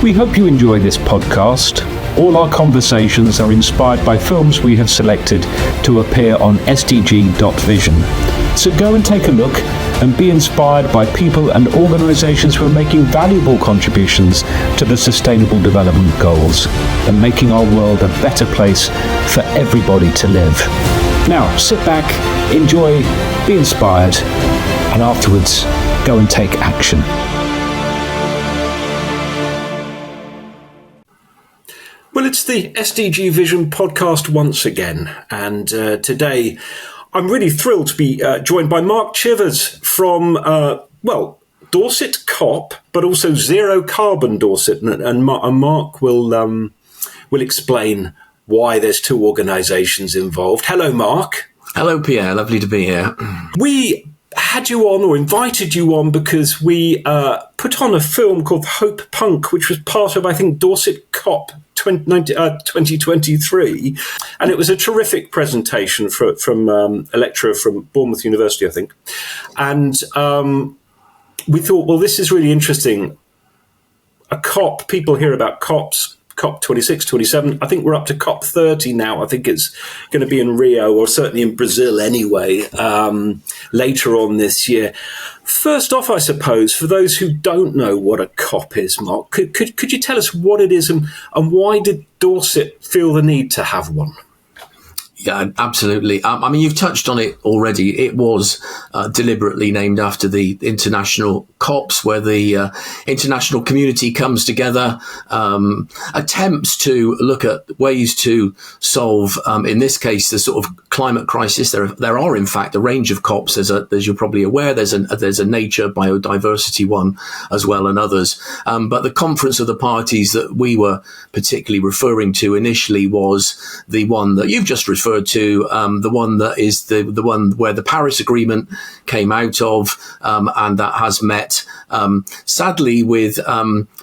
We hope you enjoy this podcast. All our conversations are inspired by films we have selected to appear on SDG.vision. So go and take a look and be inspired by people and organisations who are making valuable contributions to the Sustainable Development Goals and making our world a better place for everybody to live. Now, sit back, enjoy, be inspired, and afterwards, go and take action. Well, it's the SDG Vision podcast once again, and today I'm really thrilled to be joined by Mark Chivers from, Dorset COP, but also Zero Carbon Dorset, and Mark will explain why there's two organisations involved. Hello, Mark. Hello, Pierre. Lovely to be here. We had you on, or invited you on, because we put on a film called Hope Punk, which was part of, I think, Dorset COP 2023, and it was a terrific presentation from a lecturer from Bournemouth University, I think. And we thought, well, this is really interesting. A COP, people hear about COPs, COP 26, 27. I think we're up to COP 30 now. I think it's going to be in Rio, or certainly in Brazil anyway, later on this year. First off, I suppose, for those who don't know what a COP is, Mark, could you tell us what it is and why did Dorset feel the need to have one? Yeah, absolutely. I mean, you've touched on it already. It was deliberately named after the international COPs, where the international community comes together, attempts to look at ways to solve, in this case, the sort of climate crisis. There are, in fact, a range of COPs. As you're probably aware, there's a nature biodiversity one as well, and others. But the Conference of the Parties that we were particularly referring to initially was the one that you've just referred to, the one that is the one where the Paris Agreement came out of, and that has met, sadly, with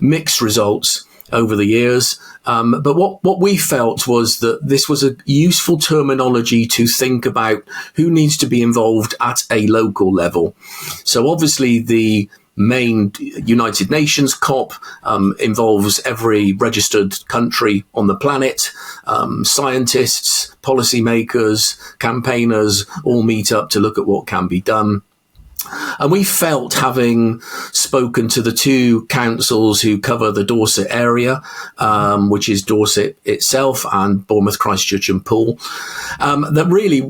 mixed results over the years. But what we felt was that this was a useful terminology to think about who needs to be involved at a local level. So obviously the main United Nations COP involves every registered country on the planet. Scientists, policymakers, campaigners all meet up to look at what can be done. And we felt, having spoken to the two councils who cover the Dorset area, which is Dorset itself and Bournemouth, Christchurch and Poole, that really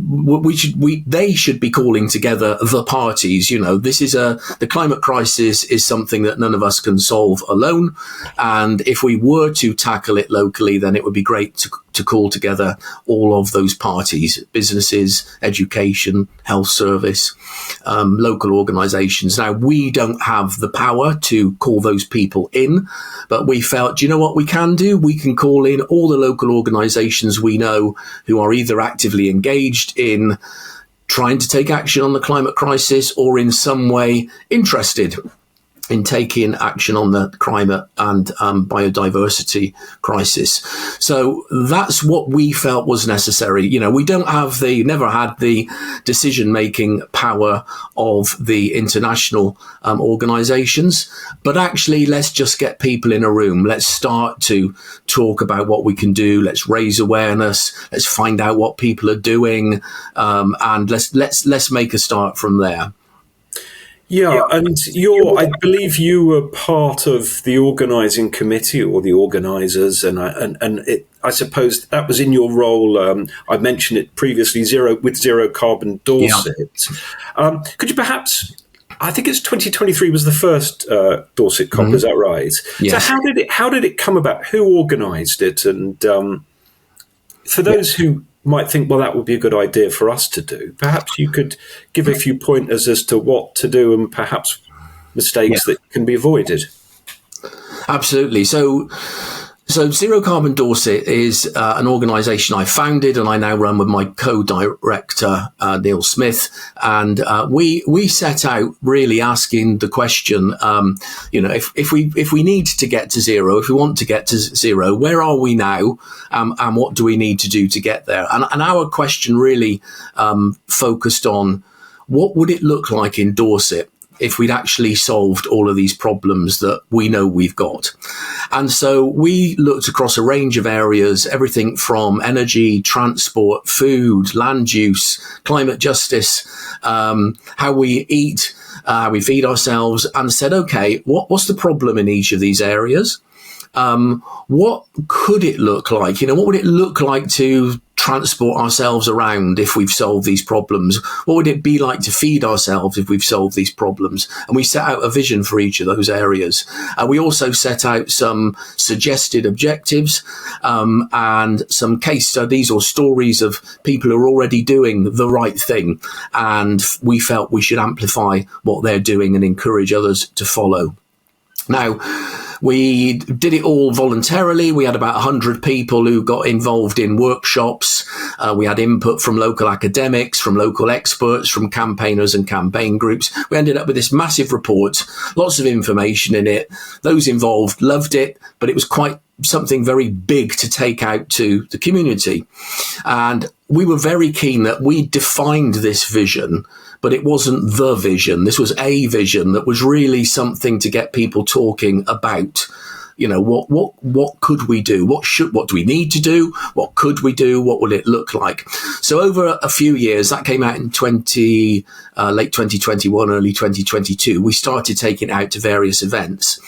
they should be calling together the parties. You know, the climate crisis is something that none of us can solve alone. And if we were to tackle it locally, then it would be great to call together all of those parties: businesses, education, health service, local organisations. Now, we don't have the power to call those people in, but we felt, do you know what we can do? We can call in all the local organisations we know who are either actively engaged in trying to take action on the climate crisis or in some way interested in taking action on the climate and biodiversity crisis. So that's what we felt was necessary. You know, we never had the decision-making power of the international organisations, but actually let's just get people in a room. Let's start to talk about what we can do. Let's raise awareness. Let's find out what people are doing, and let's make a start from there. Yeah, and I believe you were part of the organising committee or the organisers, and I suppose that was in your role. I mentioned it previously, Zero Carbon Dorset. Yeah. Could you perhaps? I think it's 2023 was the first Dorset COP. Mm-hmm. Is that right? Yes. So how did it come about? Who organised it? And for those who might think, well, that would be a good idea for us to do, perhaps you could give a few pointers as to what to do and perhaps mistakes that can be avoided. Absolutely. So Zero Carbon Dorset is an organisation I founded and I now run with my co-director, Neil Smith. And we set out really asking the question, if we need to get to zero, if we want to get to zero, where are we now? And what do we need to do to get there? And our question really focused on what would it look like in Dorset if we'd actually solved all of these problems that we know we've got. And so we looked across a range of areas, everything from energy, transport, food, land use, climate justice, how we eat, how we feed ourselves, and said, okay, what's the problem in each of these areas? What could it look like? What would it look like to transport ourselves around if we've solved these problems? What would it be like to feed ourselves if we've solved these problems? And we set out a vision for each of those areas. We also set out some suggested objectives and some case studies or stories of people who are already doing the right thing. And we felt we should amplify what they're doing and encourage others to follow. Now, we did it all voluntarily. We had about 100 people who got involved in workshops. We had input from local academics, from local experts, from campaigners and campaign groups. We ended up with this massive report, lots of information in it. Those involved loved it, but it was quite something very big to take out to the community. And we were very keen that we defined this vision, but it wasn't the vision. This was a vision that was really something to get people talking about. What could we do? What do we need to do? What could we do? What will it look like? So over a few years, that came out in late 2021, early 2022, we started taking it out to various events.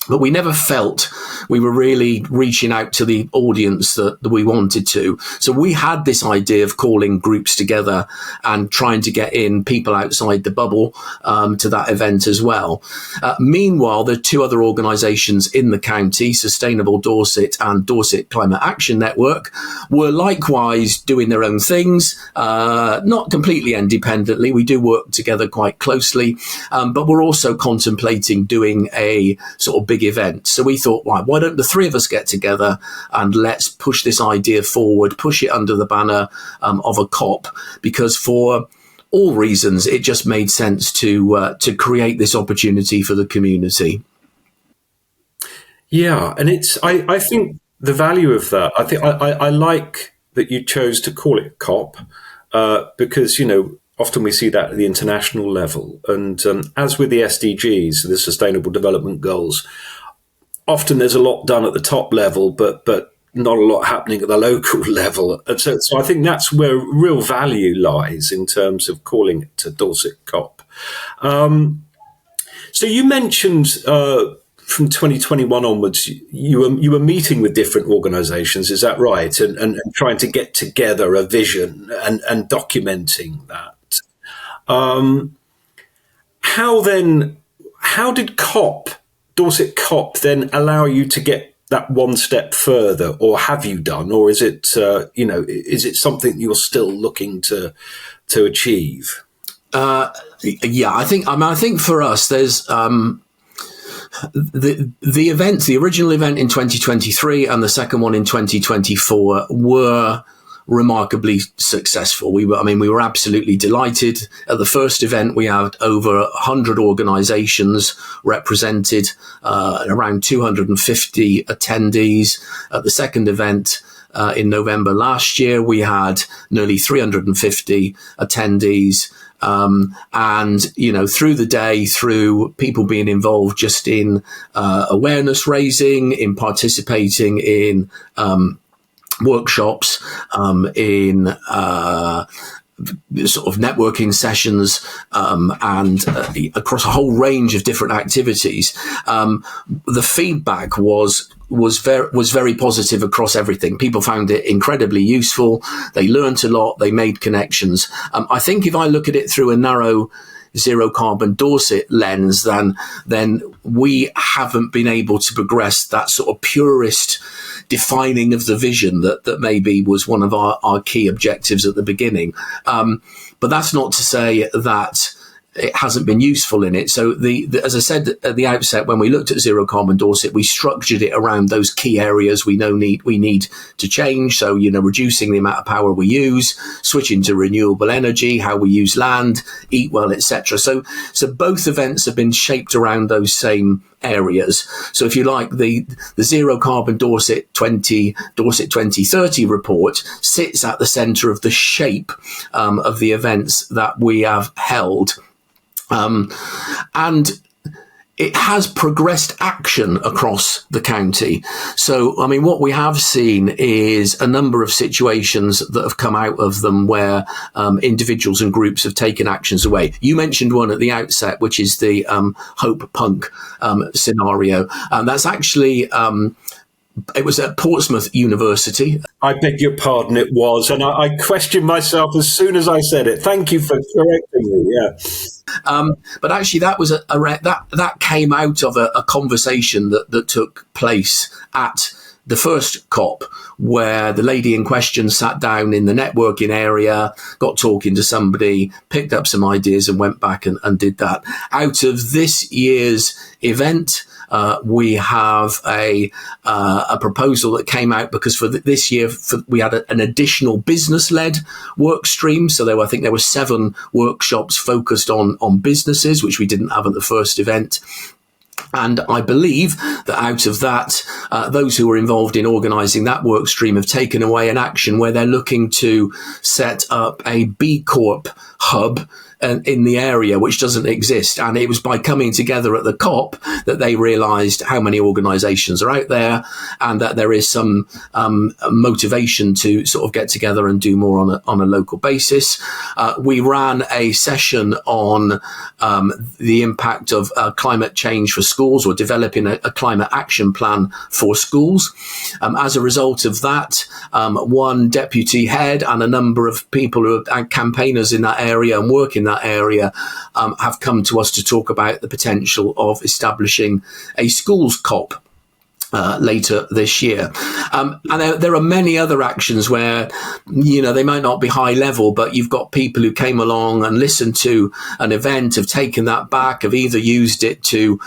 But we never felt we were really reaching out to the audience that we wanted to. So we had this idea of calling groups together and trying to get in people outside the bubble to that event as well. Meanwhile, there are two other organisations in the county, Sustainable Dorset and Dorset Climate Action Network, were likewise doing their own things, not completely independently. We do work together quite closely, but we're also contemplating doing a sort of big event. So we thought, right, why don't the three of us get together and let's push this idea forward, push it under the banner of a COP, because for all reasons, it just made sense to create this opportunity for the community. Yeah, and I think the value of that, I like that you chose to call it COP because, often we see that at the international level. And as with the SDGs, the Sustainable Development Goals, often there's a lot done at the top level, but not a lot happening at the local level. And so I think that's where real value lies in terms of calling it to Dorset COP. So you mentioned from 2021 onwards, you were meeting with different organisations, is that right? And trying to get together a vision and documenting that. How did Dorset COP then allow you to get that one step further, or have you done, or is it is it something you're still looking to achieve? Yeah, I think for us, there's the event, the original event in 2023 and the second one in 2024 were remarkably successful. We were absolutely delighted. At the first event, we had over 100 organisations represented, around 250 attendees. At the second event, in November last year, we had nearly 350 attendees. And through the day, through people being involved just in awareness raising, in participating in workshops, in sort of networking sessions, and across a whole range of different activities, the feedback was very positive across everything. People found it incredibly useful. They learnt a lot. They made connections. I think if I look at it through a narrow Zero Carbon Dorset lens, then we haven't been able to progress that sort of purist defining of the vision that maybe was one of our key objectives at the beginning. But that's not to say that it hasn't been useful in it. So as I said at the outset, when we looked at Zero Carbon Dorset, we structured it around those key areas we need to change. So, reducing the amount of power we use, switching to renewable energy, how we use land, eat well, etc. So both events have been shaped around those same areas. So if you like, the Zero Carbon Dorset 2030 report sits at the centre of the shape of the events that we have held. And it has progressed action across the county. So, I mean, what we have seen is a number of situations that have come out of them where individuals and groups have taken actions away. You mentioned one at the outset, which is the Hope Punk scenario. That's actually... it was at Portsmouth University. I beg your pardon, it was. And I questioned myself as soon as I said it. Thank you for correcting me, yeah. But actually, that was that came out of a conversation that took place at the first COP, where the lady in question sat down in the networking area, got talking to somebody, picked up some ideas and went back and did that. Out of this year's event, we have a proposal that came out because for this year we had an additional business-led work stream. So I think there were 7 workshops focused on businesses, which we didn't have at the first event. And I believe that out of that, those who were involved in organising that work stream have taken away an action where they're looking to set up a B Corp hub in the area, which doesn't exist. And it was by coming together at the COP that they realised how many organisations are out there and that there is some motivation to sort of get together and do more on a local basis. We ran a session on the impact of climate change for schools, or developing a climate action plan for schools. As a result of that, one deputy head and a number of people who are campaigners in that area and work in that area have come to us to talk about the potential of establishing a schools COP later this year. And there are many other actions where, they might not be high level, but you've got people who came along and listened to an event, have taken that back, have either used it to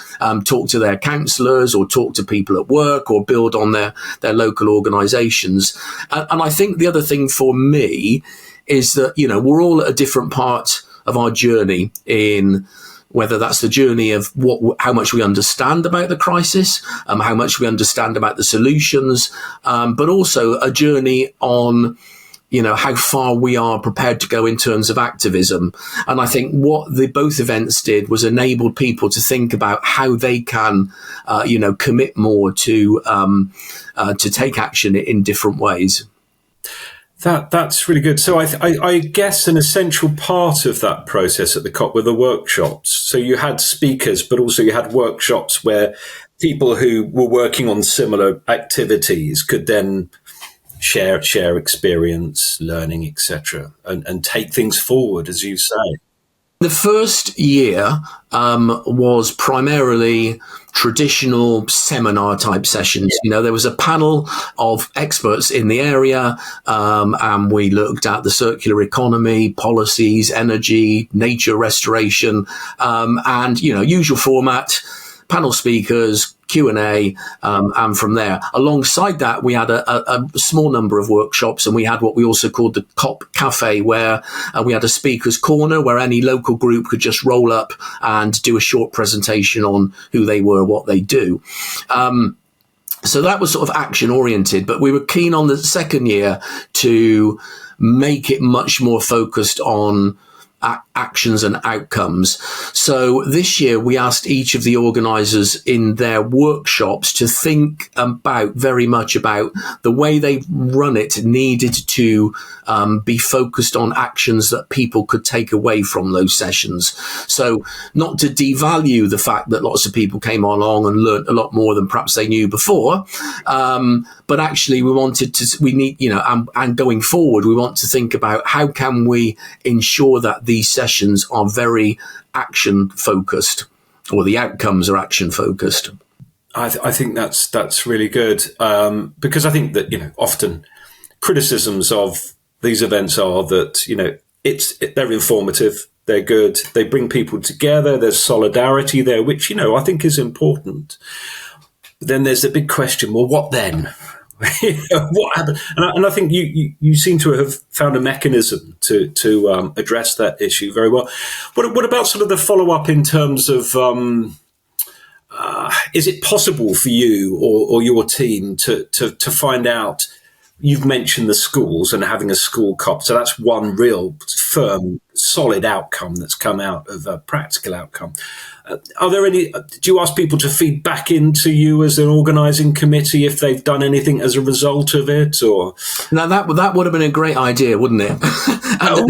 talk to their councillors or talk to people at work or build on their local organisations. And I think the other thing for me is that, we're all at a different part of our journey, in whether that's the journey of how much we understand about the crisis, how much we understand about the solutions, but also a journey on, how far we are prepared to go in terms of activism. And I think what both events did was enable people to think about how they can, commit more to take action in different ways. That's really good. So I guess an essential part of that process at the COP were the workshops. So you had speakers, but also you had workshops where people who were working on similar activities could then share experience, learning, etc., and take things forward, as you say. The first year was primarily traditional seminar type sessions. There was a panel of experts in the area, and we looked at the circular economy, policies, energy, nature restoration, and, usual format, panel speakers, Q&A, and from there. Alongside that, we had a small number of workshops, and we had what we also called the COP Cafe, where we had a speaker's corner where any local group could just roll up and do a short presentation on who they were, what they do. So that was sort of action oriented, but we were keen on the second year to make it much more focused on actions and outcomes. So this year we asked each of the organisers in their workshops to think very much about the way they run it needed to be focused on actions that people could take away from those sessions. So not to devalue the fact that lots of people came along and learnt a lot more than perhaps they knew before, but actually and going forward, we want to think about how can we ensure that these sessions are very action focused, or the outcomes are action focused. I think that's really good, because I think that often criticisms of these events are that they're informative, they're good, they bring people together, there's solidarity there, which I think is important. But then there's the big question: well, what then? What happened? And I think you seem to have found a mechanism to address that issue very well. What about sort of the follow up in terms of is it possible for you or your team to find out? You've mentioned the schools and having a school COP, so that's one real firm, solid outcome that's come out of a practical outcome. Are there any? Do you ask people to feed back into you as an organising committee if they've done anything as a result of it, or? Now that would have been a great idea, wouldn't it? That's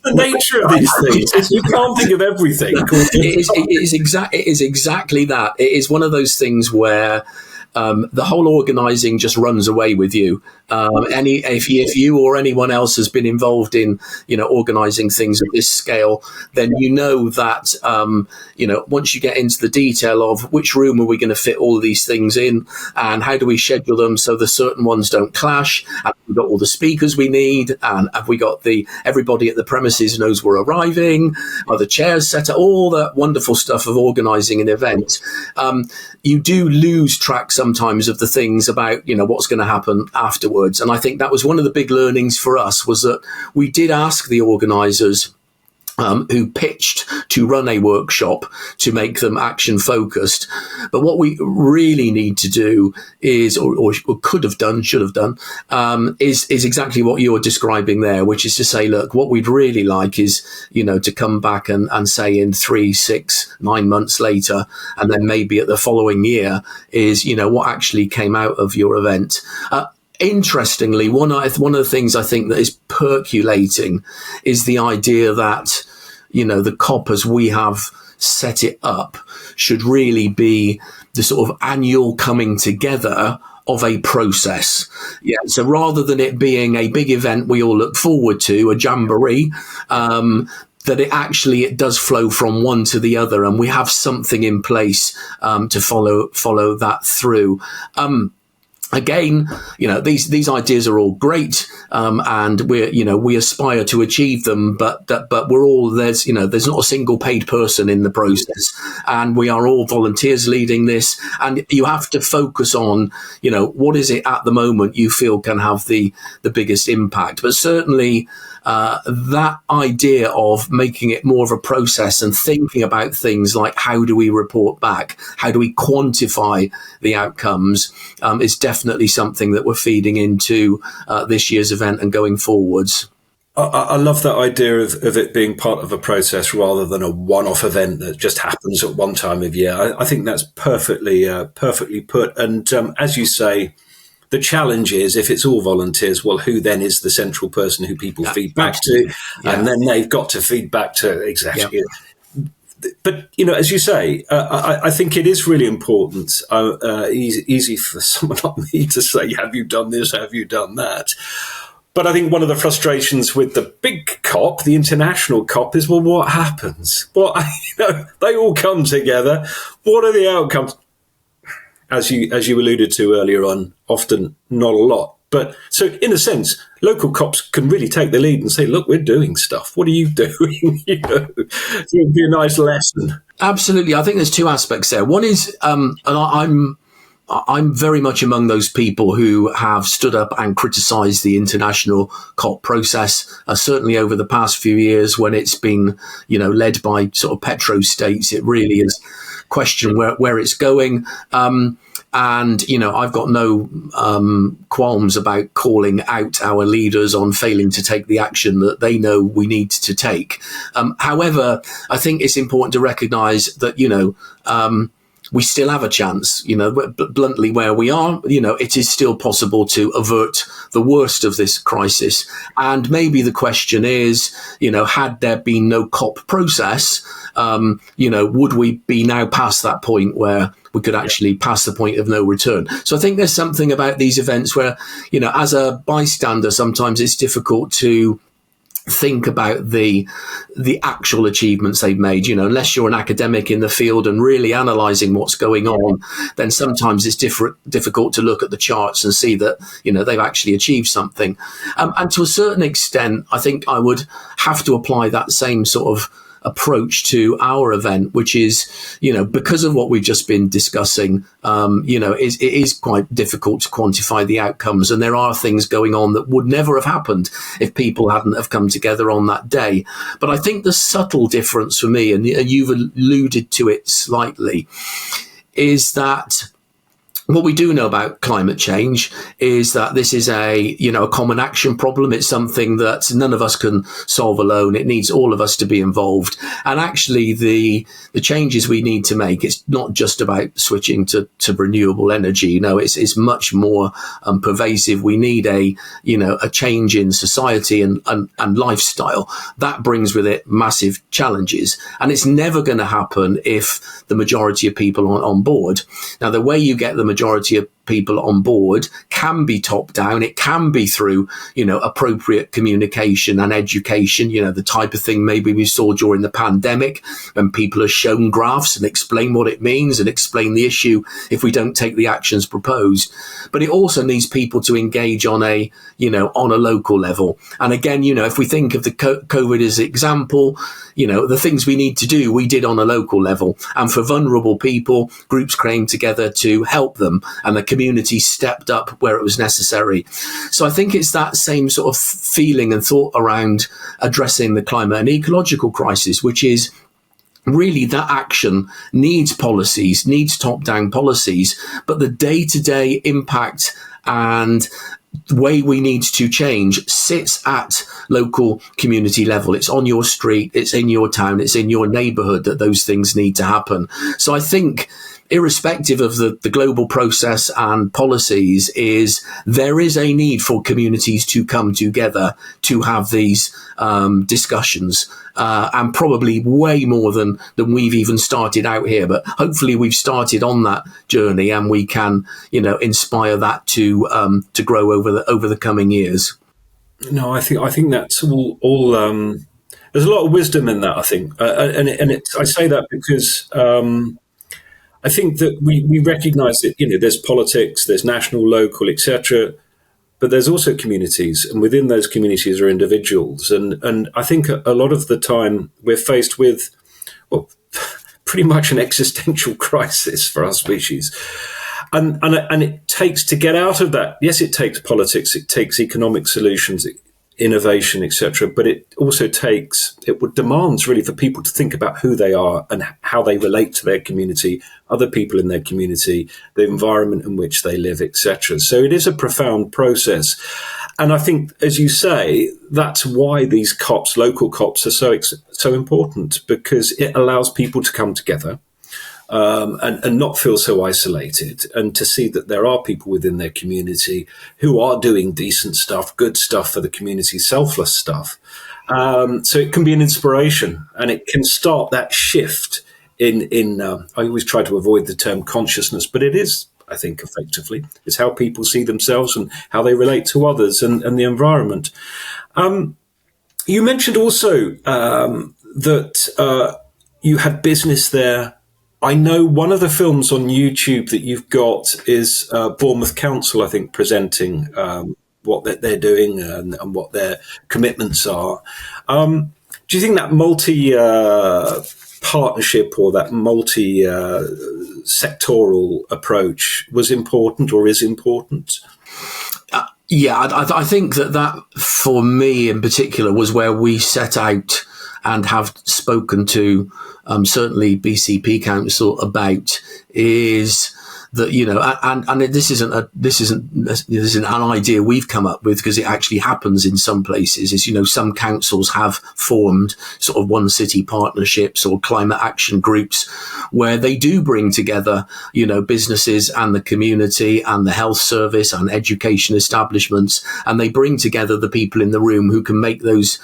the nature of these things. You can't think of everything. It is exactly that. It is one of those things where the whole organising just runs away with you. If you or anyone else has been involved in, organising things at this scale, then you know that, once you get into the detail of which room are we going to fit all of these things in, and how do we schedule them so the certain ones don't clash, and we've got all the speakers we need, and have we got everybody at the premises knows we're arriving, are the chairs set up, all that wonderful stuff of organising an event. You do lose track sometimes of the things about, what's going to happen afterwards. And I think that was one of the big learnings for us, was that we did ask the organisers who pitched to run a workshop to make them action focused. But what we really need to do is, or could have done, should have done, is exactly what you're describing there, which is to say, look, what we'd really like is, to come back and say in 3, 6, 9 months later, and then maybe at the following year is, what actually came out of your event. Interestingly, one of the things I think that is percolating is the idea that, the COP as we have set it up should really be the sort of annual coming together of a process. Yeah. So rather than it being a big event we all look forward to, a jamboree, that it does flow from one to the other, and we have something in place to follow that through. Again, these ideas are all great, and we aspire to achieve them, but we're all, there's not a single paid person in the process, and we are all volunteers leading this, and you have to focus on, what is it at the moment you feel can have the biggest impact. But certainly, that idea of making it more of a process and thinking about things like how do we report back, how do we quantify the outcomes, is definitely something that we're feeding into this year's event and going forwards. I love that idea of it being part of a process rather than a one-off event that just happens at one time of year. I think that's perfectly put. And as you say, the challenge is, if it's all volunteers, well, who then is the central person who people feed back to? Yeah. And then they've got to feed back to exactly. Yeah. But, as you say, I think it is really important, easy for someone like me to say, have you done this, have you done that? But I think one of the frustrations with the big COP, the international COP, is, well, what happens? Well, they all come together. What are the outcomes? As you alluded to earlier on, often not a lot. But so in a sense, local COPs can really take the lead and say, look, we're doing stuff. What are you doing? So it'd be a nice lesson. Absolutely. I think there's two aspects there. One is, and I'm very much among those people who have stood up and criticised the international COP process, certainly over the past few years when it's been, led by sort of petro-states. It really is question where it's going. And, I've got no qualms about calling out our leaders on failing to take the action that they know we need to take. However, I think it's important to recognise that, we still have a chance, bluntly where we are, it is still possible to avert the worst of this crisis. And maybe the question is, had there been no COP process, would we be now past that point where we could actually pass the point of no return? So I think there's something about these events where, as a bystander, sometimes it's difficult to think about the actual achievements they've made. Unless you're an academic in the field and really analysing what's going on, then sometimes it's difficult to look at the charts and see that, they've actually achieved something. And to a certain extent, I think I would have to apply that same sort of approach to our event, which is, because of what we've just been discussing, it is quite difficult to quantify the outcomes. And there are things going on that would never have happened if people hadn't have come together on that day. But I think the subtle difference for me, and you've alluded to it slightly, is that What we do know about climate change is that this is a common action problem. It's something that none of us can solve alone. It needs all of us to be involved. And actually, the changes we need to make, it's not just about switching to renewable energy. It's much more pervasive. We need a change in society and lifestyle. That brings with it massive challenges. And it's never going to happen if the majority of people aren't on board. Now, the way you get the majority of people on board can be top down. It can be through, appropriate communication and education, the type of thing maybe we saw during the pandemic when people are shown graphs and explain what it means and explain the issue if we don't take the actions proposed. But it also needs people to engage on a local level. And again, if we think of the COVID as an example, the things we need to do, we did on a local level. And for vulnerable people, groups came together to help them, and the community stepped up where it was necessary. So I think it's that same sort of feeling and thought around addressing the climate and ecological crisis, which is really that action needs policies, needs top-down policies, but the day-to-day impact and the way we need to change sits at local community level. It's on your street, it's in your town, it's in your neighbourhood that those things need to happen. So I think irrespective of the global process and policies, there is a need for communities to come together to have these discussions, and probably way more than we've even started out here. But hopefully we've started on that journey, and we can, inspire that to grow over the coming years. No, I think that's all. There's a lot of wisdom in that, I think, I say that because I think that we recognise that there's politics, there's national, local, etc., but there's also communities, and within those communities are individuals, and I think a lot of the time we're faced with, pretty much an existential crisis for our species. And it takes, to get out of that, yes, it takes politics, it takes economic solutions, innovation, etc. But it also demands really for people to think about who they are and how they relate to their community, other people in their community, the environment in which they live, etc. So it is a profound process. And I think, as you say, that's why these COPs, local COPs, are so important, because it allows people to come together and not feel so isolated, and to see that there are people within their community who are doing decent stuff, good stuff for the community, selfless stuff. So it can be an inspiration, and it can start that shift in I always try to avoid the term consciousness, but it is, I think, effectively, it's how people see themselves and how they relate to others and the environment. You mentioned also that you had business there. I know one of the films on YouTube that you've got is Bournemouth Council, I think, presenting what they're doing and what their commitments are. Do you think that multi-partnership or that multi-sectoral approach was important or is important? I think that for me in particular was where we set out and have spoken to certainly BCP Council about, is that, and this isn't an idea we've come up with, because it actually happens in some places, is, some councils have formed sort of one city partnerships or climate action groups where they do bring together, businesses and the community and the health service and education establishments, and they bring together the people in the room who can make those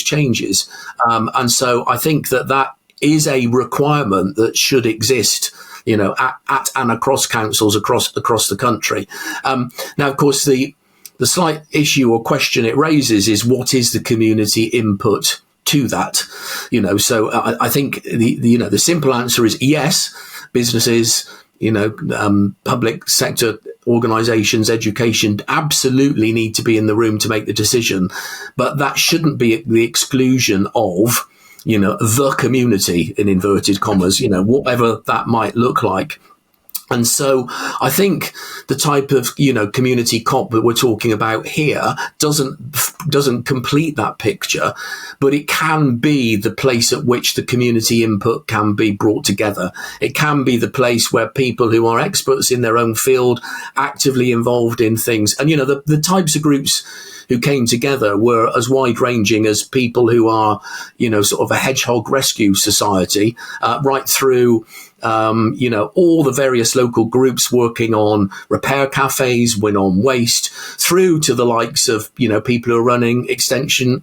changes. And so I think that is a requirement that should exist, at and across councils across the country. Now, of course, the slight issue or question it raises is, what is the community input to that? So I think the simple answer is yes, businesses, public sector organisations, education absolutely need to be in the room to make the decision, but that shouldn't be at the exclusion of the community, in inverted commas, whatever that might look like. And so I think the type of, community COP that we're talking about here doesn't complete that picture, but it can be the place at which the community input can be brought together. It can be the place where people who are experts in their own field, actively involved in things. And, the types of groups who came together were as wide-ranging as people who are, sort of a hedgehog rescue society, right through all the various local groups working on repair cafes, win on waste, through to the likes of, people who are running Extinction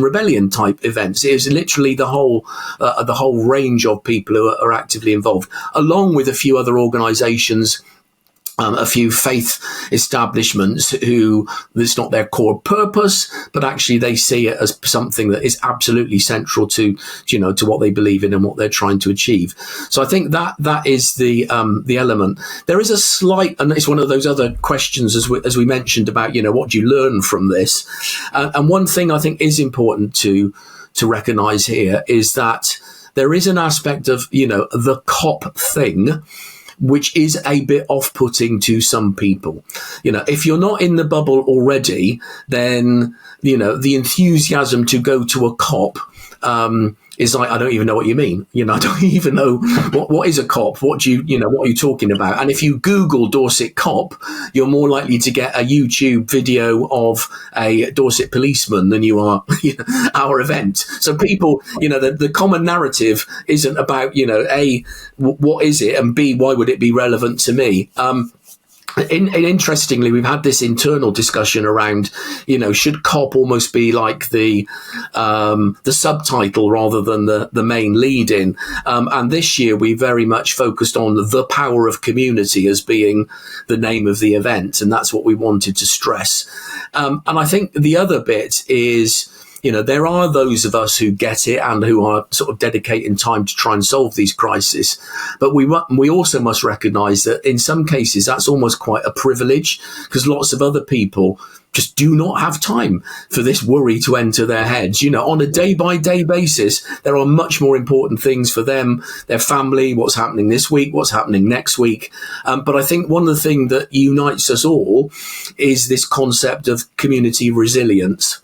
Rebellion type events. It is literally the whole range of people who are actively involved, along with a few other organisations, a few faith establishments who it's not their core purpose, but actually they see it as something that is absolutely central to what they believe in and what they're trying to achieve. So I think that is the element. There is a slight, and it's one of those other questions as we mentioned about what do you learn from this, and one thing I think is important to recognise here is that there is an aspect of the COP thing which is a bit off-putting to some people. If you're not in the bubble already, then, the enthusiasm to go to a COP is like, I don't even know what you mean. I don't even know what is a COP. What are you talking about? And if you Google Dorset COP, you're more likely to get a YouTube video of a Dorset policeman than you are our event. So people, the common narrative isn't about, A, what is it? And B, why would it be relevant to me? Interestingly, we've had this internal discussion around, should COP almost be like the subtitle rather than the main lead in. And this year we very much focused on the power of community as being the name of the event. And that's what we wanted to stress. And I think the other bit is, there are those of us who get it and who are sort of dedicating time to try and solve these crises. But we also must recognise that in some cases that's almost quite a privilege, because lots of other people just do not have time for this worry to enter their heads. On a day-by-day basis, there are much more important things for them, their family, what's happening this week, what's happening next week. But I think one of the things that unites us all is this concept of community resilience.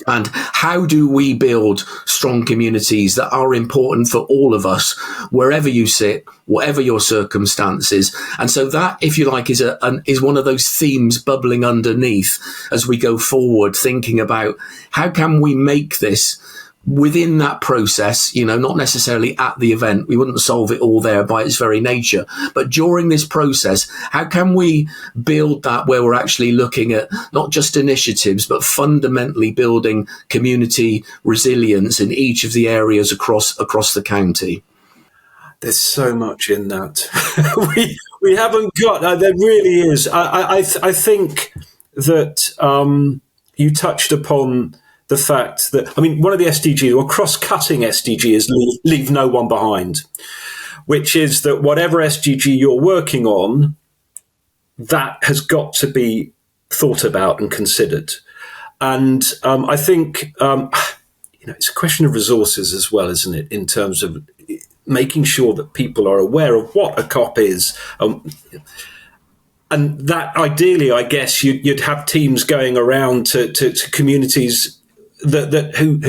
And how do we build strong communities that are important for all of us, wherever you sit, whatever your circumstances? And so that, if you like, is one of those themes bubbling underneath as we go forward, thinking about how can we make this within that process, not necessarily at the event. We wouldn't solve it all there by its very nature. But during this process, how can we build that where we're actually looking at not just initiatives, but fundamentally building community resilience in each of the areas across the county? There's so much in that. we haven't got, there really is. I think that you touched upon the fact that, one of the SDG, or cross-cutting SDG, is leave no one behind, which is that whatever SDG you're working on, that has got to be thought about and considered. And I think, it's a question of resources as well, isn't it, in terms of making sure that people are aware of what a COP is. And that ideally, I guess, you'd have teams going around to communities who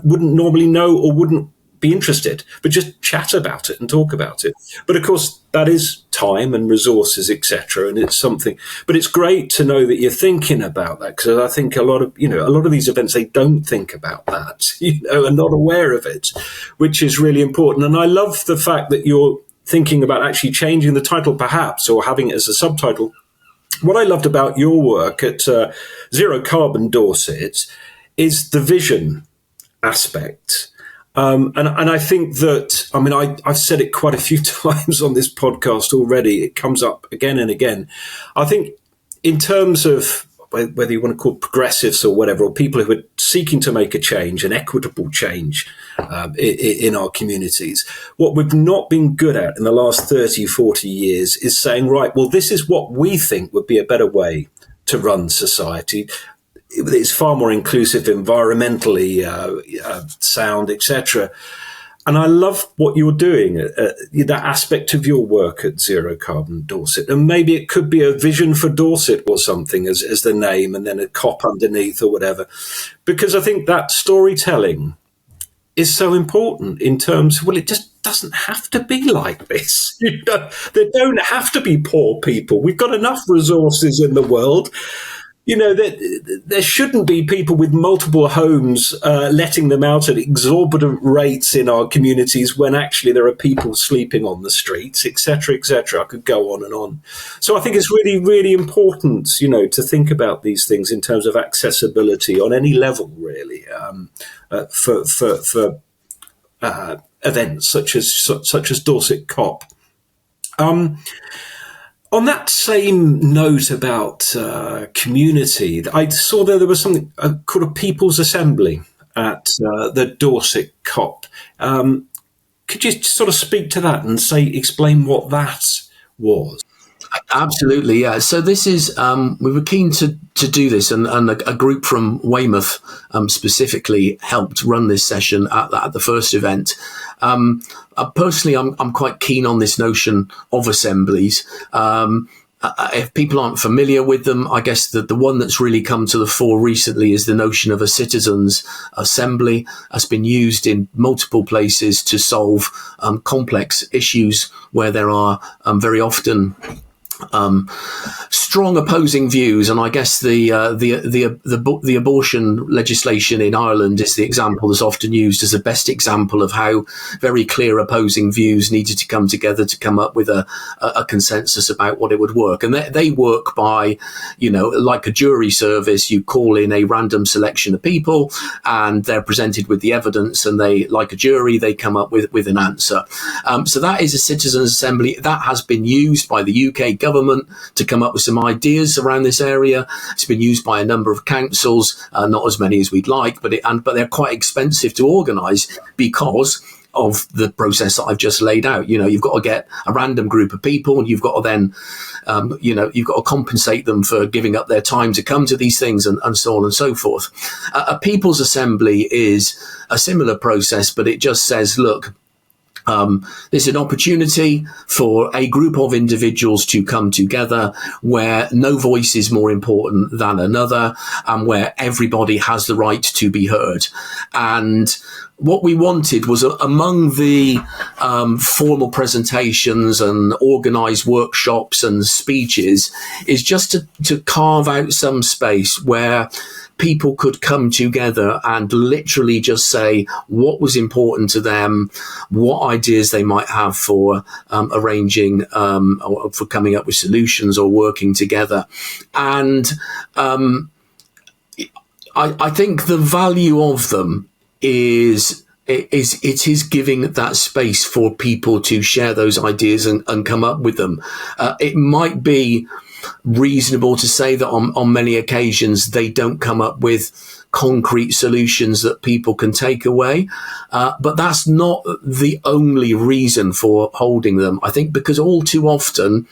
wouldn't normally know or wouldn't be interested, but just chat about it and talk about it. But of course, that is time and resources, etc. And it's something. But it's great to know that you're thinking about that, because I think a lot of these events, they don't think about that, are not aware of it, which is really important. And I love the fact that you're thinking about actually changing the title, perhaps, or having it as a subtitle. What I loved about your work at Zero Carbon Dorset is the vision aspect. And I think that, I've said it quite a few times on this podcast already. It comes up again and again. I think in terms of whether you want to call it progressives or whatever, or people who are seeking to make a change, an equitable change in our communities, what we've not been good at in the last 30, 40 years is saying, right, well, this is what we think would be a better way to run society. It's far more inclusive, environmentally sound, etc. And I love what you're doing, that aspect of your work at Zero Carbon Dorset. And maybe it could be a vision for Dorset or something as the name, and then a COP underneath or whatever. Because I think that storytelling is so important in terms of, well, it just doesn't have to be like this. There don't have to be poor people. We've got enough resources in the world. There shouldn't be people with multiple homes letting them out at exorbitant rates in our communities when actually there are people sleeping on the streets, etc., etc. I could go on and on. So I think it's really, really important, to think about these things in terms of accessibility on any level, really, for events such as Dorset COP. On that same note about community, I saw there was something called a People's Assembly at the Dorset COP. Could you sort of speak to that and explain what that was? Absolutely, yeah. So this is, we were keen to do this, and a group from Weymouth specifically helped run this session at the first event. Personally, I'm quite keen on this notion of assemblies. If people aren't familiar with them, I guess the one that's really come to the fore recently is the notion of a citizens' assembly. Has been used in multiple places to solve complex issues where there are very often strong opposing views, and I guess the abortion legislation in Ireland is the example that's often used as the best example of how very clear opposing views needed to come together to come up with a consensus about what it would work. And they work by, like a jury service. You call in a random selection of people, and they're presented with the evidence, and they, like a jury, they come up with an answer. So that is a citizens' assembly that has been used by the UK government to come up with some ideas around this area. It's been used by a number of councils, not as many as we'd like, but they're quite expensive to organise because of the process that I've just laid out. You've got to get a random group of people, and you've got to then, you've got to compensate them for giving up their time to come to these things, and so on and so forth. A People's Assembly is a similar process, but it just says, look, there's an opportunity for a group of individuals to come together where no voice is more important than another, and where everybody has the right to be heard. And what we wanted was, among the formal presentations and organised workshops and speeches, is just to carve out some space where people could come together and literally just say what was important to them, what ideas they might have for arranging or for coming up with solutions or working together. And I think the value of them is giving that space for people to share those ideas and come up with them. It might be reasonable to say that on many occasions they don't come up with concrete solutions that people can take away, but that's not the only reason for holding them. I think because all too often,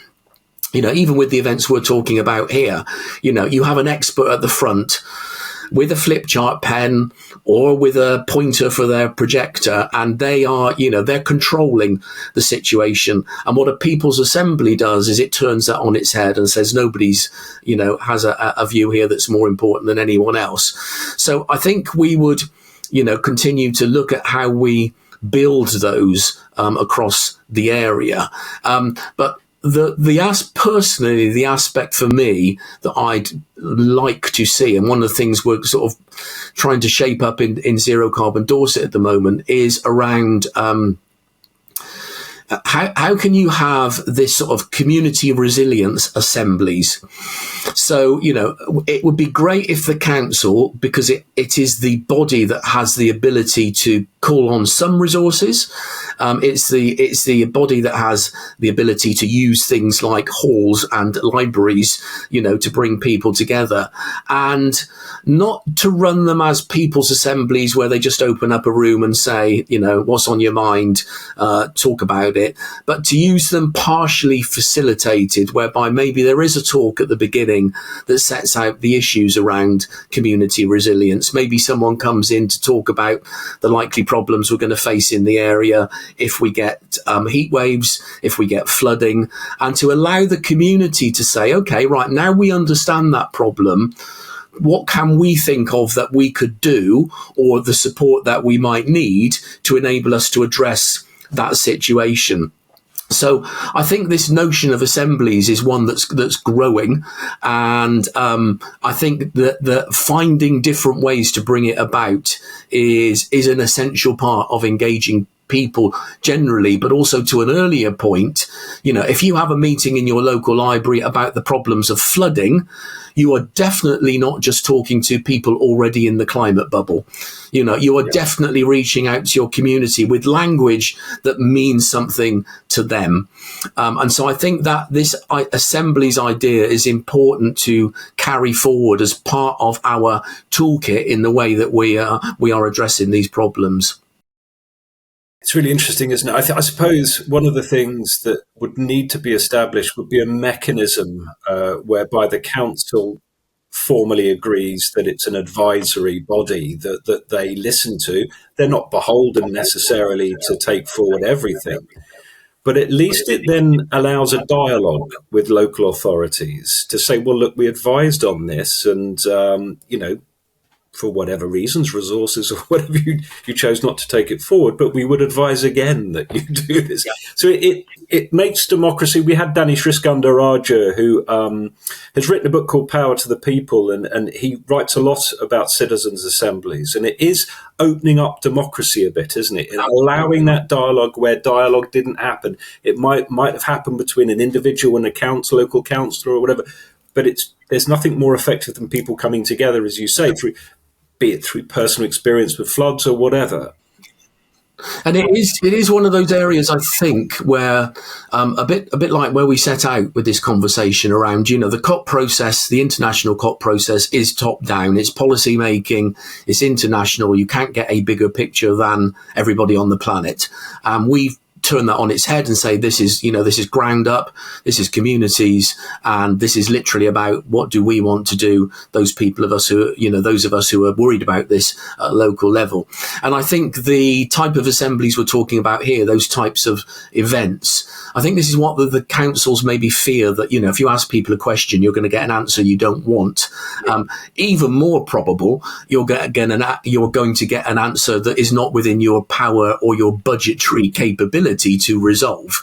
even with the events we're talking about here, you have an expert at the front with a flip chart pen or with a pointer for their projector, and they are, they're controlling the situation. And what a People's Assembly does is it turns that on its head and says nobody's, has a view here that's more important than anyone else. So I think we would, continue to look at how we build those across the area. But personally, the aspect for me that I'd like to see, and one of the things we're sort of trying to shape up in Zero Carbon Dorset at the moment, is around how can you have this sort of community resilience assemblies? So, it would be great if the council, because it is the body that has the ability to call on some resources. It's the body that has the ability to use things like halls and libraries, to bring people together, and not to run them as people's assemblies where they just open up a room and say, what's on your mind, talk about it, but to use them partially facilitated, whereby maybe there is a talk at the beginning that sets out the issues around community resilience. Maybe someone comes in to talk about the likely problems we're going to face in the area if we get heat waves, if we get flooding, and to allow the community to say, okay, right, now we understand that problem. What can we think of that we could do, or the support that we might need to enable us to address that situation? So I think this notion of assemblies is one that's growing, and I think that finding different ways to bring it about is an essential part of engaging people generally, but also to an earlier point. If you have a meeting in your local library about the problems of flooding, you are definitely not just talking to people already in the climate bubble. You are definitely reaching out to your community with language that means something to them. And so I think that this assemblies idea is important to carry forward as part of our toolkit in the way that we are addressing these problems. It's really interesting, isn't it? I suppose one of the things that would need to be established would be a mechanism whereby the council formally agrees that it's an advisory body that they listen to. They're not beholden necessarily to take forward everything, but at least it then allows a dialogue with local authorities to say, well, look, we advised on this, and for whatever reasons, resources or whatever, you chose not to take it forward, but we would advise again that you do this. Yeah. So it makes democracy. We had Danish Riskandaraja, who has written a book called Power to the People, and he writes a lot about citizens' assemblies, and it is opening up democracy a bit, isn't it? And allowing that dialogue where dialogue didn't happen. It might have happened between an individual and a local councillor or whatever, but there's nothing more effective than people coming together, as you say, be it through personal experience with floods or whatever. And it is one of those areas, I think, where a bit like where we set out with this conversation around, the COP process, the international COP process is top down. It's policy making. It's international. You can't get a bigger picture than everybody on the planet. We've turn that on its head and say this is ground up, this is communities, and this is literally about what do we want to do, those of us who are worried about this at local level. And I think the type of assemblies we're talking about here, those types of events, I think this is what the councils maybe fear, that if you ask people a question, you're going to get an answer you don't want. Even more probable, you're going to get an answer that is not within your power or your budgetary capability to resolve.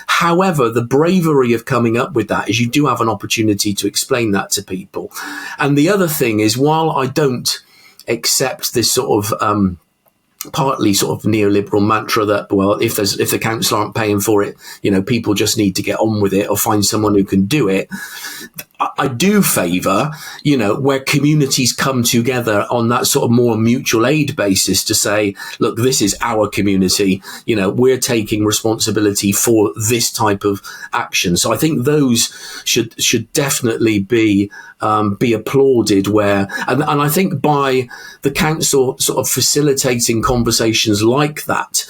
However, the bravery of coming up with that is you do have an opportunity to explain that to people. And the other thing is, while I don't accept this sort of partly sort of neoliberal mantra that, well, if the council aren't paying for it, people just need to get on with it or find someone who can do it. I do favour, where communities come together on that sort of more mutual aid basis to say, look, this is our community, we're taking responsibility for this type of action. So I think those should definitely be applauded and I think by the council sort of facilitating conversations like that,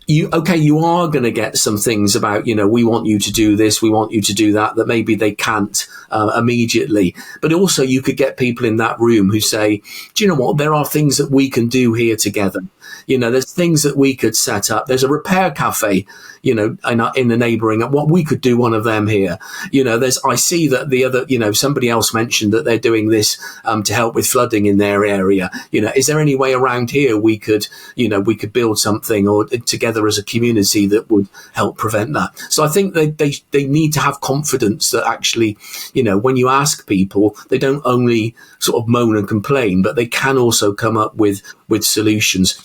you are going to get some things about, we want you to do this, we want you to do that maybe they can't immediately. But also you could get people in that room who say, do you know what, there are things that we can do here together. There's things that we could set up. There's a repair cafe, in the neighbouring, what we could do one of them here. I see that the other, somebody else mentioned that they're doing this to help with flooding in their area. Is there any way around here we could build something or together as a community that would help prevent that? So I think they need to have confidence that actually, when you ask people, they don't only sort of moan and complain, but they can also come up with solutions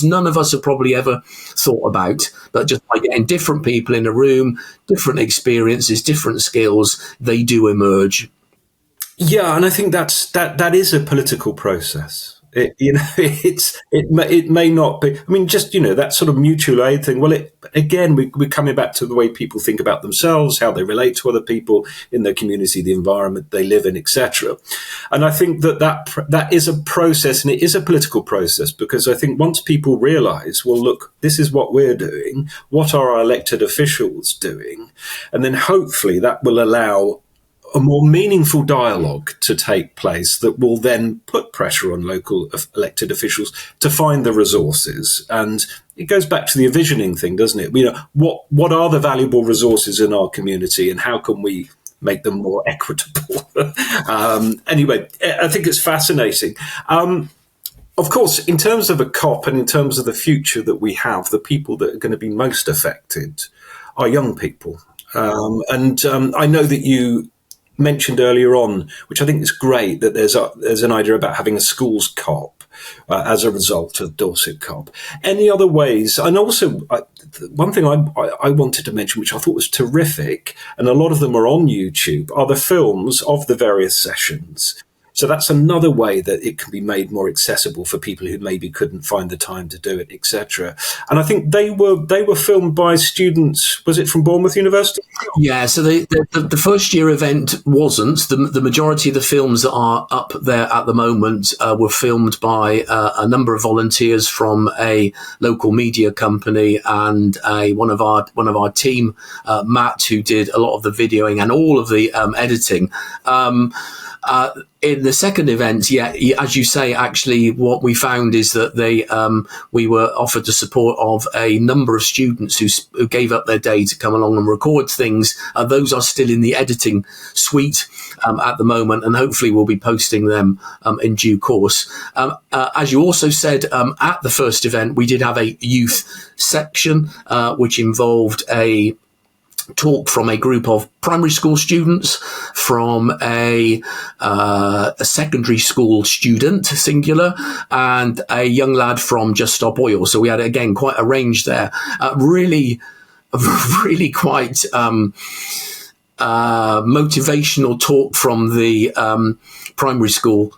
none of us have probably ever thought about, but just by getting different people in a room, different experiences, different skills, they do emerge. Yeah, and I think that is a political process. It may not be. I mean, just that sort of mutual aid thing. Well, we're coming back to the way people think about themselves, how they relate to other people in their community, the environment they live in, etc. And I think that is a process, and it is a political process, because I think once people realise, well, look, this is what we're doing. What are our elected officials doing? And then hopefully that will allow a more meaningful dialogue to take place that will then put pressure on local elected officials to find the resources. And it goes back to the visioning thing, doesn't it? What are the valuable resources in our community, and how can we make them more equitable? Anyway, I think it's fascinating. Of course, in terms of a COP and in terms of the future that we have, the people that are going to be most affected are young people. I know that you mentioned earlier on, which I think is great, that there's an idea about having a schools COP as a result of Dorset COP. Any other ways? And also, one thing I wanted to mention, which I thought was terrific, and a lot of them are on YouTube, are the films of the various sessions. So that's another way that it can be made more accessible for people who maybe couldn't find the time to do it, etc. And I think they were filmed by students. Was it from Bournemouth University? Yeah. So the first year event wasn't. The majority of the films that are up there at the moment were filmed by a number of volunteers from a local media company and one of our team, Matt, who did a lot of the videoing and all of the editing. In the second event, as you say, actually, what we found is that we were offered the support of a number of students who gave up their day to come along and record things. Those are still in the editing suite at the moment, and hopefully we'll be posting them in due course. As you also said, at the first event, we did have a youth section, which involved a talk from a group of primary school students, from a secondary school student, singular, and a young lad from Just Stop Oil. So we had, again, quite a range there. Really quite motivational talk from the primary school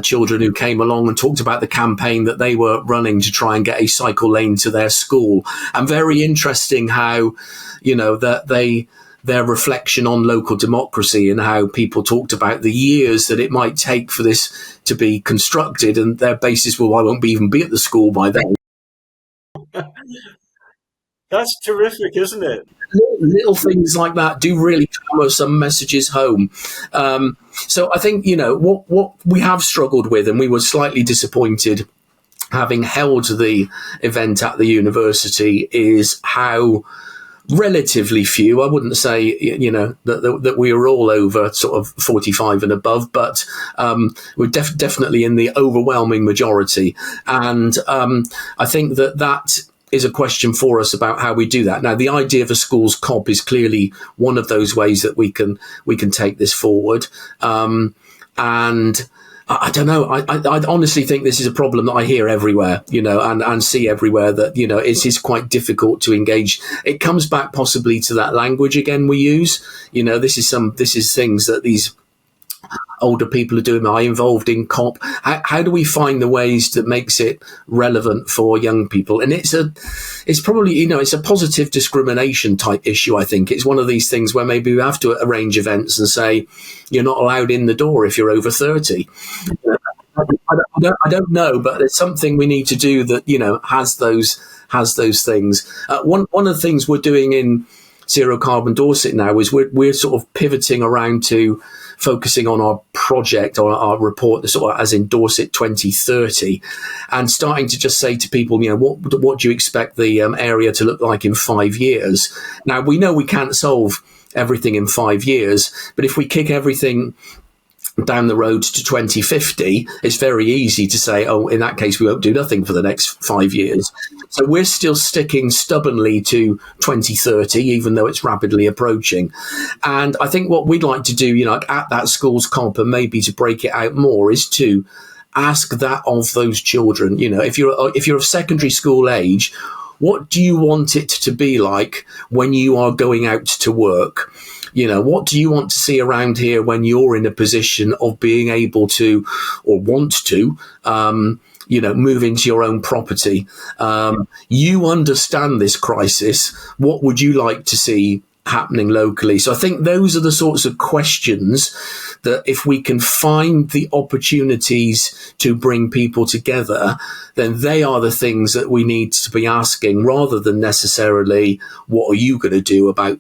children who came along and talked about the campaign that they were running to try and get a cycle lane to their school. And very interesting how, that their reflection on local democracy and how people talked about the years that it might take for this to be constructed, and their basis, well, I won't even be at the school by then. That's terrific, isn't it? Little things like that do really hammer some messages home. So I think, what we have struggled with, and we were slightly disappointed having held the event at the university, is how relatively few, I wouldn't say, that we were all over sort of 45 and above, but we're definitely in the overwhelming majority. And I think that is a question for us about how we do that. Now, the idea of a schools COP is clearly one of those ways that we can take this forward. And I don't know. I honestly think this is a problem that I hear everywhere, and see everywhere, that, it is quite difficult to engage. It comes back possibly to that language again we use. This is things that these older people are doing. Am I involved in COP? How do we find the ways that makes it relevant for young people? And it's probably, it's a positive discrimination type issue. I think it's one of these things where maybe we have to arrange events and say, you're not allowed in the door if you're over 30. I don't know, but it's something we need to do that, has those things. One of the things we're doing in Zero Carbon Dorset now is we're sort of pivoting around to focusing on our project or our report, sort of as in Dorset 2030, and starting to just say to people, what do you expect the area to look like in 5 years? Now, we know we can't solve everything in 5 years, but if we kick everything down the road to 2050, it's very easy to say, oh, in that case, we won't do nothing for the next 5 years. So we're still sticking stubbornly to 2030, even though it's rapidly approaching. And I think what we'd like to do, at that schools COP, and maybe to break it out more, is to ask that of those children. If you're of secondary school age, what do you want it to be like when you are going out to work? What do you want to see around here when you're in a position of being able to, or want to, move into your own property? You understand this crisis. What would you like to see happening locally? So I think those are the sorts of questions that, if we can find the opportunities to bring people together, then they are the things that we need to be asking, rather than necessarily, what are you going to do about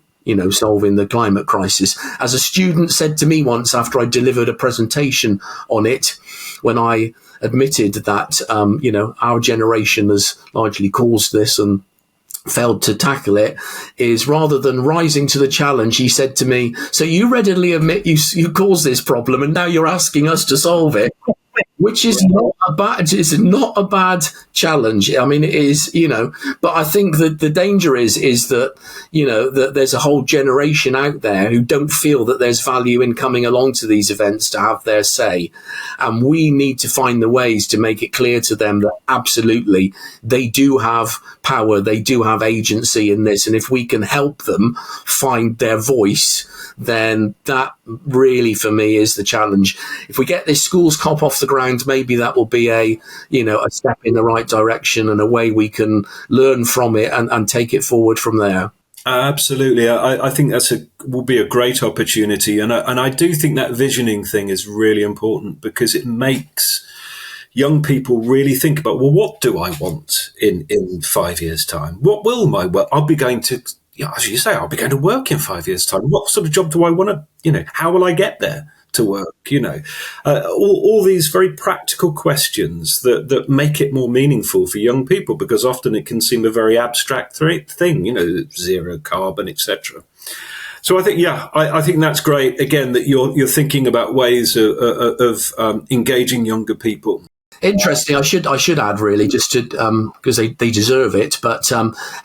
solving the climate crisis. As a student said to me once after I delivered a presentation on it, when I admitted that, our generation has largely caused this and failed to tackle it, is rather than rising to the challenge, he said to me, so you readily admit you caused this problem and now you're asking us to solve it? Which is not a bad challenge. I mean, it is, but I think that the danger is that, that there's a whole generation out there who don't feel that there's value in coming along to these events to have their say. And we need to find the ways to make it clear to them that absolutely they do have power, they do have agency in this. And if we can help them find their voice, then that really, for me, is the challenge. If we get this schools COP off the ground, maybe that will be a step in the right direction and a way we can learn from it and take it forward from there. Absolutely. I think will be a great opportunity. And I do think that visioning thing is really important because it makes young people really think about, well, what do I want in 5 years' time? What will my work? I'll be going to, as you say, I'll be going to work in 5 years' time. What sort of job do I want to, how will I get there to work? All these very practical questions that make it more meaningful for young people, because often it can seem a very abstract thing, zero carbon, etc. So I think, I think that's great. Again, that you're thinking about ways of engaging younger people. Interesting. I should add, really, just to because they deserve it. But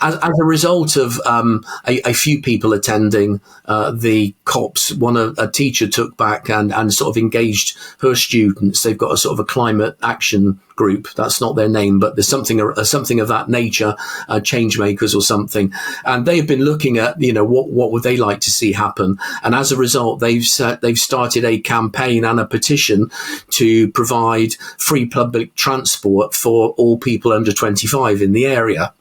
as a result of a few people attending the COPs, a teacher took back and sort of engaged her students. They've got a sort of a climate action group. That's not their name, but there's something of that nature, change makers or something. And they've been looking at what would they like to see happen. And as a result, they've started a campaign and a petition to provide free public transport for all people under 25 in the area.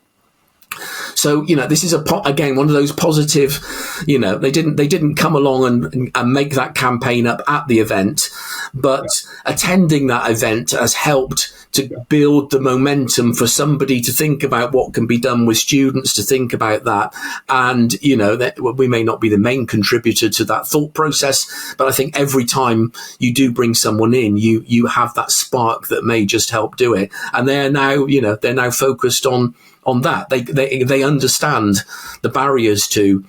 So, this is again one of those positive, they didn't come along and make that campaign up at the event, but attending that event has helped to build the momentum for somebody to think about what can be done with students, to think about that. And, that we may not be the main contributor to that thought process, but I think every time you do bring someone in, you have that spark that may just help do it. And they're now focused on that. They understand the barriers to,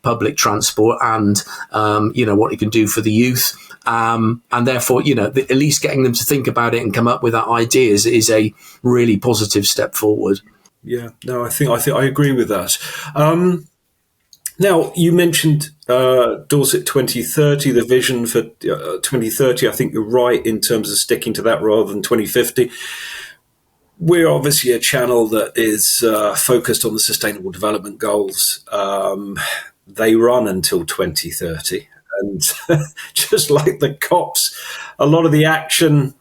public transport and, what it can do for the youth. And therefore, at least getting them to think about it and come up with that ideas is a really positive step forward. Yeah, no, I think I agree with that. Now, you mentioned Dorset 2030, the vision for 2030. I think you're right in terms of sticking to that rather than 2050. We're obviously a channel that is focused on the Sustainable Development Goals. They run until 2030. And just like the COPs, a lot of the action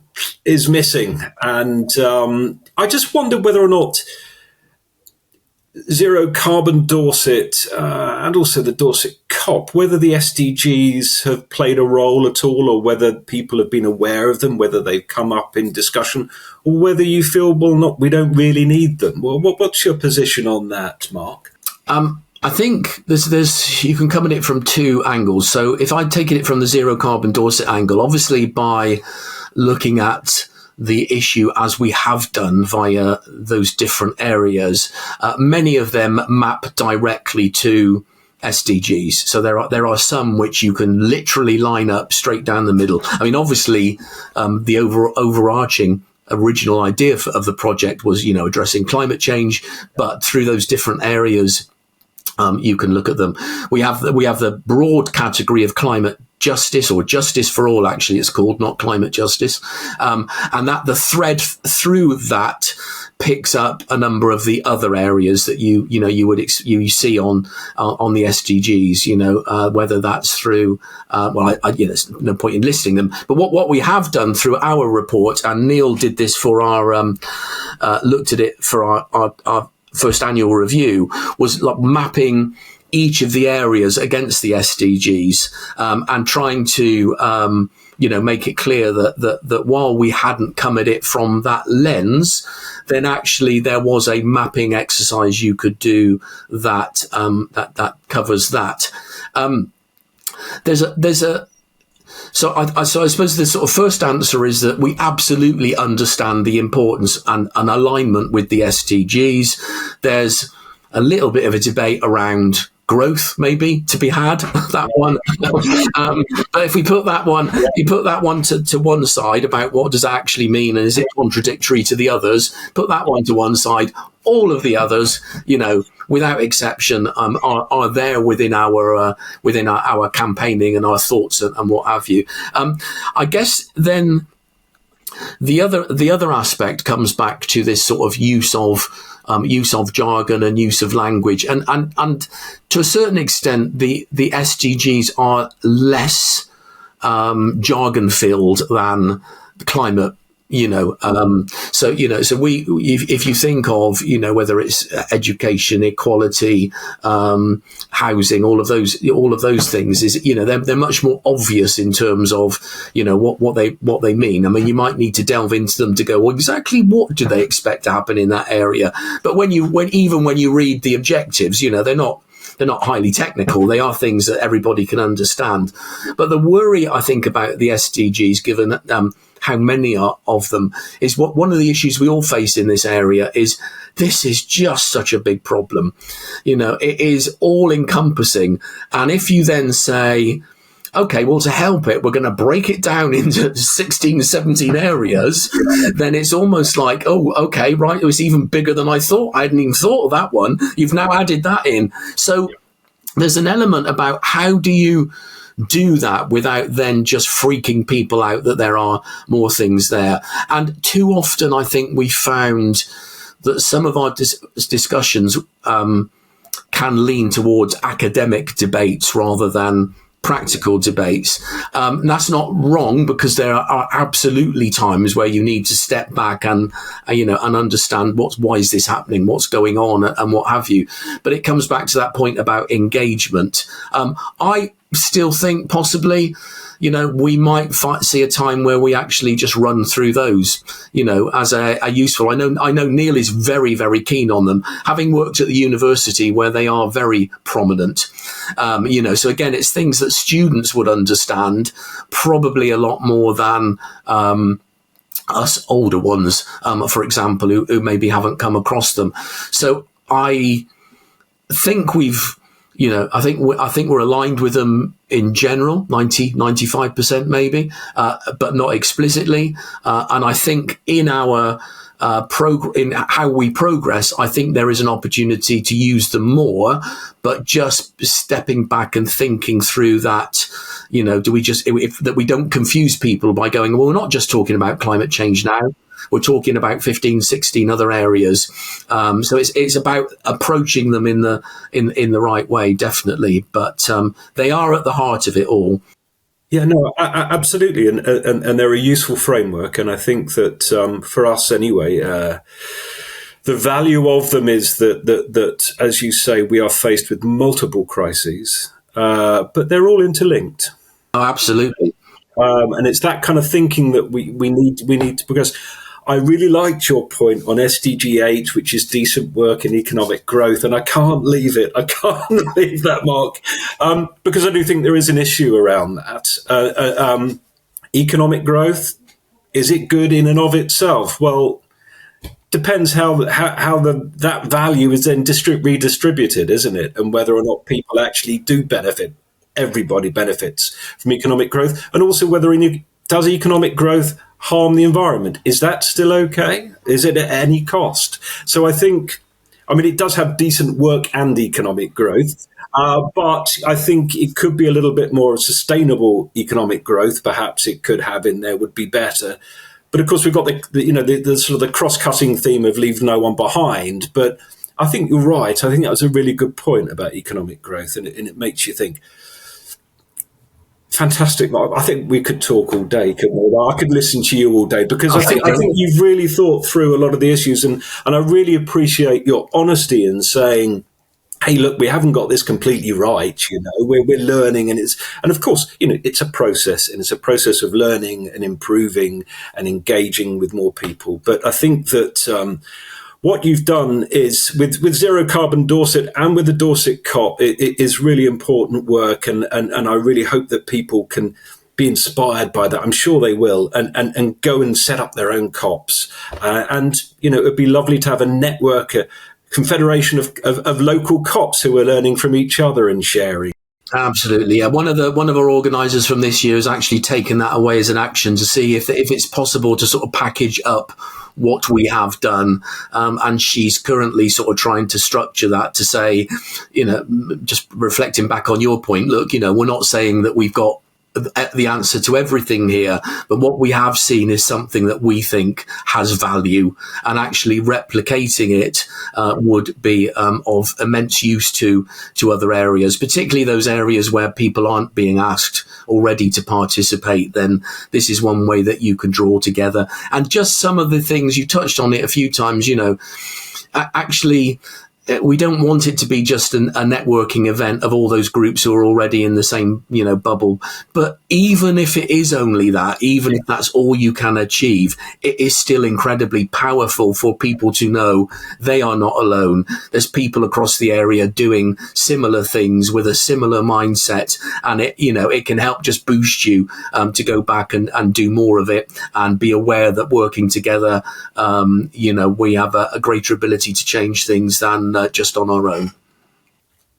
is missing. And I just wonder whether or not Zero Carbon Dorset and also the Dorset COP, whether the SDGs have played a role at all, or whether people have been aware of them, whether they've come up in discussion, or whether you feel, we don't really need them. Well, what's your position on that, Mark? I think you can come at it from two angles. So if I take it from the Zero Carbon Dorset angle, obviously by looking at the issue as we have done via those different areas, many of them map directly to SDGs. So there are some which you can literally line up straight down the middle. I mean, obviously, the overarching original idea of the project was, addressing climate change, but through those different areas, you can look at them. We have the broad category of climate justice, or justice for all, actually it's called, not climate justice, and that the thread through that picks up a number of the other areas that you see on the SDGs. Whether that's through there's no point in listing them, but what we have done through our report, and Neil did this for our looked at it for our first annual review, was like mapping each of the areas against the SDGs, and trying to make it clear that while we hadn't come at it from that lens, then actually there was a mapping exercise you could do that that covers that. So I suppose the sort of first answer is that we absolutely understand the importance and alignment with the SDGs. There's a little bit of a debate around growth, maybe, to be had. That one. But if we put that one, to one side about what does that actually mean, and is it contradictory to the others? Put that one to one side. All of the others, without exception, are there within our campaigning and our thoughts and what have you. I guess then the other aspect comes back to this sort of use of jargon and use of language, and to a certain extent, the SDGs are less jargon filled than climate. So if you think of, whether it's education, equality, housing, all of those things, is, they're much more obvious in terms of, what they mean. I mean, you might need to delve into them to go, well, exactly what do they expect to happen in that area? But when you read the objectives, they're not highly technical. They are things that everybody can understand. But the worry, I think, about the SDGs, given how many of them, is one of the issues we all face in this area is this is just such a big problem. It is all encompassing. And if you then say, okay, well, to help it, we're going to break it down into 16, 17 areas, then it's almost like, oh, okay, right, it was even bigger than I thought. I hadn't even thought of that one. You've now added that in. So there's an element about how do you do that without then just freaking people out that there are more things there. And too often, I think we found that some of our discussions can lean towards academic debates rather than practical debates. And that's not wrong, because there are absolutely times where you need to step back and understand why is this happening, what's going on, and what have you. But it comes back to that point about engagement. I still think possibly, we might see a time where we actually just run through those, as a useful. I know Neil is very, very keen on them, having worked at the university where they are very prominent. So again, it's things that students would understand probably a lot more than us older ones, for example, who maybe haven't come across them. So I think I think we're aligned with them in general, 95% maybe, but not explicitly. And I think in our in how we progress, I think there is an opportunity to use them more, but just stepping back and thinking through that, do we just, that we don't confuse people by going, well, we're not just talking about climate change now. We're talking about 15, 16 other areas. So it's about approaching them in the right way, definitely. But they are at the heart of it all. Yeah, no, absolutely. And they're a useful framework. And I think that for us anyway, the value of them is that, as you say, we are faced with multiple crises, but they're all interlinked. Oh, absolutely. And it's that kind of thinking that we need to, because I really liked your point on SDG 8, which is decent work in economic growth, and I can't leave it. I can't leave that, Mark, because I do think there is an issue around that. Economic growth, is it good in and of itself? Well, depends how that value is then redistributed, isn't it? And whether or not people actually do benefit. Everybody benefits from economic growth, and also whether does economic growth harm the environment? Is that still okay? Is it at any cost? So I think, it does have decent work and economic growth, but I think it could be a little bit more sustainable economic growth. Perhaps it could have in there would be better. But of course, we've got the sort of the cross-cutting theme of leave no one behind. But I think you're right. I think that was a really good point about economic growth, and it makes you think. Fantastic, Mark. I think we could talk all day, couldn't we? I could listen to you all day, because I think you've really thought through a lot of the issues, and I really appreciate your honesty in saying, hey, look, we haven't got this completely right, we're learning, and of course, it's a process, and it's a process of learning and improving and engaging with more people. But I think that what you've done is with Zero Carbon Dorset and with the Dorset COP, it is really important work, and I really hope that people can be inspired by that. I'm sure they will, and go and set up their own COPs. And it'd be lovely to have a network, a confederation of local COPs who are learning from each other and sharing. Absolutely. Yeah. One of our organisers from this year has actually taken that away as an action to see if it's possible to sort of package up what we have done. And she's currently sort of trying to structure that to say, just reflecting back on your point, look, we're not saying that we've got the answer to everything here, but what we have seen is something that we think has value, and actually replicating it would be of immense use to other areas, particularly those areas where people aren't being asked already to participate. Then this is one way that you can draw together. And just some of the things, you touched on it a few times, actually, we don't want it to be just a networking event of all those groups who are already in the same, bubble. But even if it is only that, even if that's all you can achieve, it is still incredibly powerful for people to know they are not alone. There's people across the area doing similar things with a similar mindset, and it can help just boost you to go back and do more of it, and be aware that working together, we have a greater ability to change things than just on our own.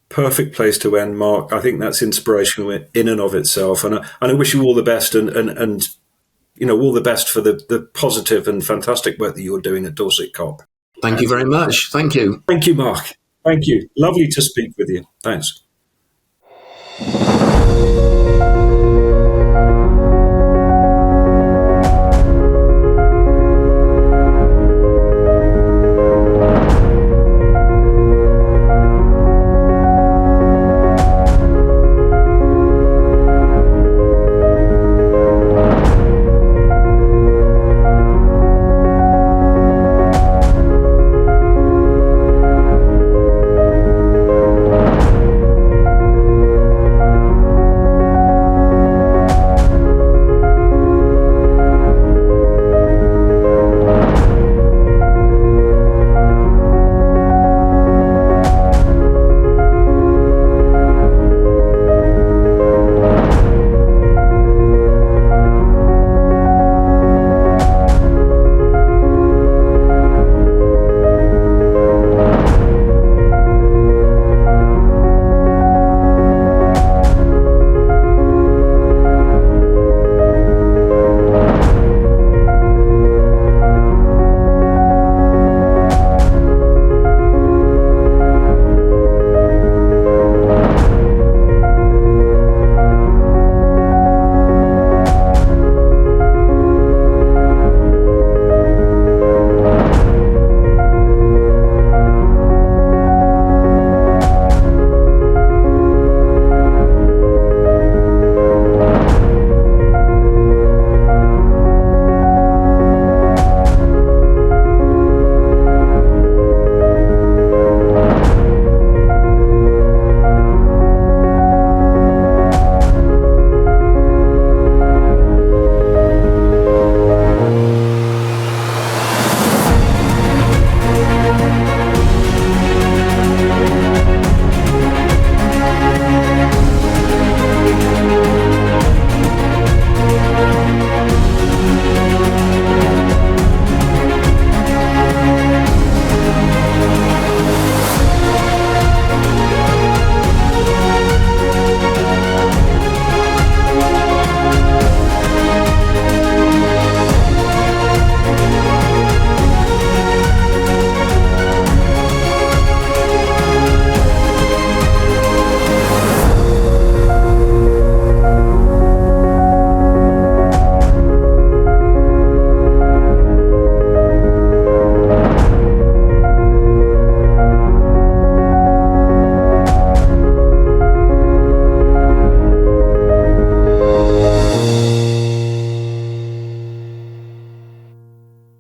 Perfect place to end, Mark. I think that's inspirational in and of itself, and I wish you all the best, and all the best for the positive and fantastic work that you're doing at Dorset COP. Thank you very much. Thank you. Thank you, Mark. Thank you. Lovely to speak with you. Thanks.